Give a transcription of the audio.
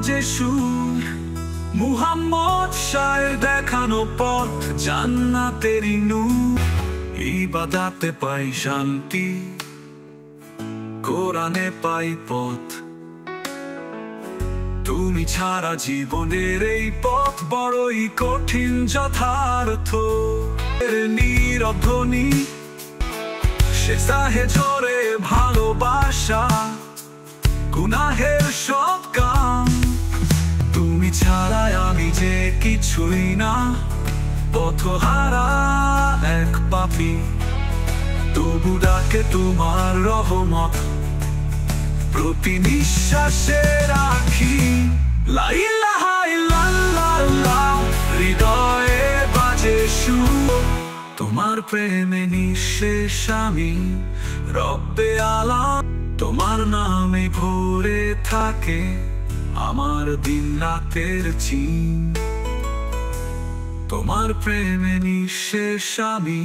বাজে সুর, মুহাম্মদ শাহের দেখানো পথ জান্নাতেরই নূর। ইবাদতে পাই শান্তি, কোরআনে পাই পথ, তুমি ছাড়া জীবনের এই পথ বড়ই কঠিন যথার্থ। নীরব ধ্বনি শেষাহে ঝরে ভালোবাসা, গুনাহের সব কাম, তুমি ছাড়াই আমি যে কিছুই না, পথহারা এক পাপী, তবু ডাকে তোমার রহমত প্রতি নিঃশ্বাসে রাখি। লা ইলাহা ইল্লাল্লাহ, হৃদয়ে বাজে সুর, তোমার প্রেমে নিঃশেষ আমি রব্বে আলাম। তোমার নামে ভরে থাকে আমার দিন রাতের চিন, তোমার প্রেমে নিঃশেষ আমি।